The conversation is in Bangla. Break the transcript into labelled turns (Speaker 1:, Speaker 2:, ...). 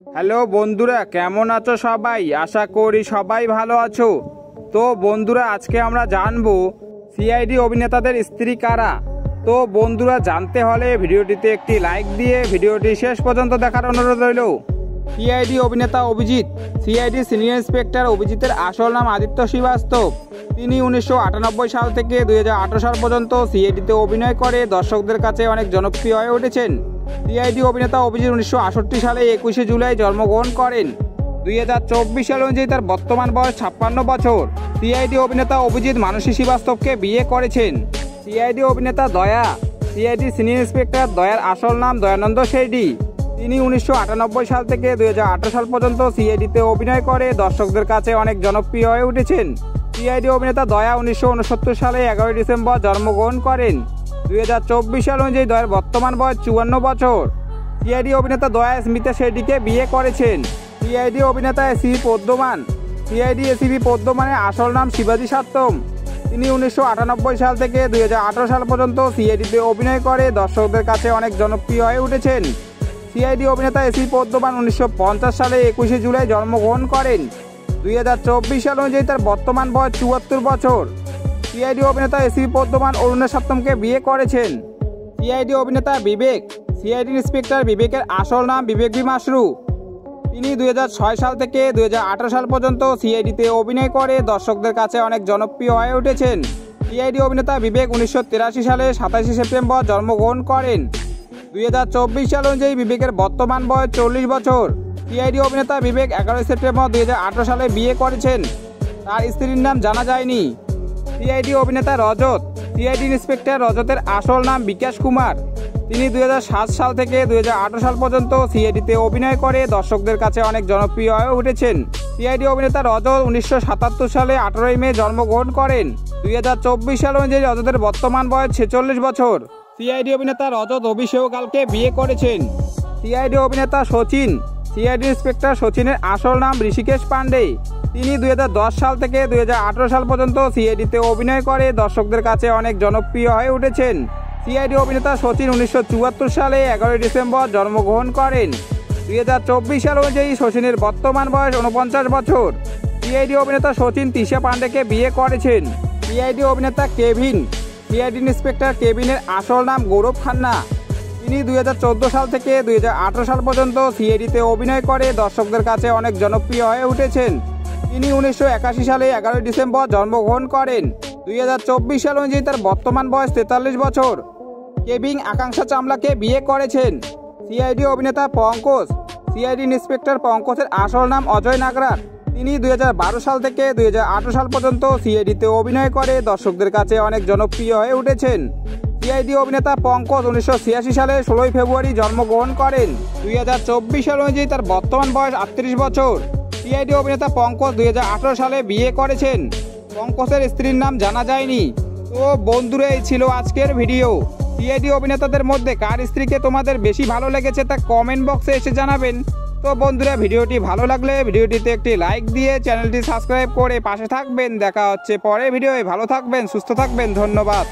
Speaker 1: হ্যালো বন্ধুরা, কেমন আছো সবাই? আশা করি সবাই ভালো আছো। তো বন্ধুরা, আজকে আমরা জানবো সিআইডি অভিনেতাদের স্ত্রী কারা। তো বন্ধুরা, জানতে হলে ভিডিওটিতে একটি লাইক দিয়ে ভিডিওটি শেষ পর্যন্ত দেখার অনুরোধ রইল। সিআইডি অভিনেতা অভিজিৎ। সিআইডি সিনিয়র ইন্সপেক্টর অভিজিতের আসল নাম আদিত্য শ্রীবাস্তব। তিনি 1998 সাল থেকে 2018 সাল পর্যন্ত সিআইডিতে অভিনয় করে দর্শকদের কাছে অনেক জনপ্রিয় হয়ে উঠেছেন। সিআইডি অভিনেতা অভিজিৎ 1968 সালে 21 জুলাই জন্মগ্রহণ করেন। 2024 সাল অনুযায়ী তার বর্তমান বয়স 56 বছর। সিআইডি অভিনেতা অভিজিৎ মানসী শ্রীবাস্তবকে বিয়ে করেছেন। সিআইডি অভিনেতা দয়া। সিআইডি সিনিয়র ইন্সপেক্টর দয়ার আসল নাম দয়ানন্দ শেরডি। তিনি 1998 সাল থেকে 2018 সাল পর্যন্ত সিআইডিতে অভিনয় করে দর্শকদের কাছে অনেক জনপ্রিয় হয়ে উঠেছেন। সিআইডি অভিনেতা দয়া 1969 সালে 11 ডিসেম্বর জন্মগ্রহণ করেন। 2024 সাল অনুযায়ী দয়ার বর্তমান বয়স 54 বছর। সিআইডি অভিনেতা দয়া স্মিতা শেরডিকে বিয়ে করেছেন। সিআইডি অভিনেতা এসিবি পদ্মমান। সিআইডি এসিবি পদ্মমানের আসল নাম শিবাজি সাত্তম। তিনি 1998 সাল থেকে 2018 সাল পর্যন্ত সিআইডিতে অভিনয় করে দর্শকদের কাছে অনেক জনপ্রিয় হয়ে উঠেছেন। সিআইডি অভিনেতা এসিবি পদ্মমান 1950 সালে 21 জুলাই জন্মগ্রহণ করেন। 2024 সাল অনুযায়ী তার বর্তমান বয়স 74 বছর। সিআইডি অভিনেতা এসিবি পদ্মমান অরুণা সাত্তমকে বিয়ে করেছেন। সিআইডি অভিনেতা বিবেক। সিআইডি ইন্সপেক্টর বিবেকের আসল নাম বিবেক বি মাসরু। তিনি 2006 সাল থেকে 2018 সাল পর্যন্ত সিআইডিতে অভিনয় করে দর্শকদের কাছে অনেক জনপ্রিয় হয়ে উঠেছেন। সিআইডি অভিনেতা বিবেক 1983 সালে 27 সেপ্টেম্বর জন্মগ্রহণ করেন। 2024 সাল অনুযায়ী বিবেকের বর্তমান বয়স 40 বছর। সিআইডি অভিনেতা বিবেক 11 সেপ্টেম্বর 2018 সালে বিয়ে করেছেন। তার স্ত্রীর নাম জানা যায়নি। সিআইডি অভিনেতা রজত। সিআইডি ইন্সপেক্টর রজতের আসল নাম বিকাশ কুমার। তিনি 2007 সাল থেকে 2018 সাল পর্যন্ত সিআইডিতে অভিনয় করে দর্শকদের কাছে অনেক জনপ্রিয় হয়ে উঠেছেন। সিআইডি অভিনেতা রজত 1977 সালে 18 মে জন্মগ্রহণ করেন। 2024 সাল অনুযায়ী রজতের বর্তমান বয়স 46 বছর। সিআইডি অভিনেতা রজত অভিষেকালকে বিয়ে করেছেন। সিআইডি অভিনেতা সচিন। সিআইডি ইন্সপেক্টর সচিনের আসল নাম ঋষিকেশ পান্ডে। তিনি 2010 সাল থেকে 2018 সাল পর্যন্ত সিআইডিতে অভিনয় করে দর্শকদের কাছে অনেক জনপ্রিয় হয়ে উঠেছেন। সিআইডি অভিনেতা সচিন 1974 সালে 11 ডিসেম্বর জন্মগ্রহণ করেন। 2024 সাল অনুযায়ী সচিনের বর্তমান বয়স 49 বছর। সিআইডি অভিনেতা সচিন তৃষা পান্ডেকে বিয়ে করেছেন। সিআইডি অভিনেতা কেভিন। সিআইডি ইন্সপেক্টর কেভিনের আসল নাম গৌরব খান্না। তিনি 2014 সাল থেকে 2018 সাল পর্যন্ত সিআইডিতে অভিনয় করে দর্শকদের কাছে অনেক জনপ্রিয় হয়ে উঠেছেন। তিনি 1981 সালে 11 ডিসেম্বর জন্মগ্রহণ করেন। 2024 সাল অনুযায়ী তার বর্তমান বয়স 43 বছর। কেভিন আকাঙ্ক্ষা চামলাকে বিয়ে করেছেন। সিআইডি অভিনেতা পঙ্কজ। সিআইডি ইন্সপেক্টর পঙ্কজের আসল নাম অজয় নাগরার। তিনি 2012 সাল থেকে 2018 সাল পর্যন্ত সিআইডিতে অভিনয় করে দর্শকদের কাছে অনেক জনপ্রিয় হয়ে উঠেছেন। সিআইডি অভিনেতা পঙ্কজ 1986 সালে 16 ফেব্রুয়ারি জন্মগ্রহণ করেন। 2024 সাল অনুযায়ী তার বর্তমান বয়স 38 বছর। সিআইডি অভিনেতা পঙ্কজ 2018 সালে বিয়ে করেছেন। পঙ্কজের স্ত্রীর নাম জানা যায়নি। তো বন্ধুরা, এই ছিল আজকের ভিডিও। সিআইডি অভিনেতাদের মধ্যে কার স্ত্রীকে তোমাদের বেশি ভালো লেগেছে তা কমেন্ট বক্সে এসে জানাবেন। তো বন্ধুরা, ভিডিওটি ভালো লাগলে ভিডিওটিতে একটি লাইক দিয়ে চ্যানেলটি সাবস্ক্রাইব করে পাশে থাকবেন। দেখা হচ্ছে পরের ভিডিওয়ে। ভালো থাকবেন, সুস্থ থাকবেন। ধন্যবাদ।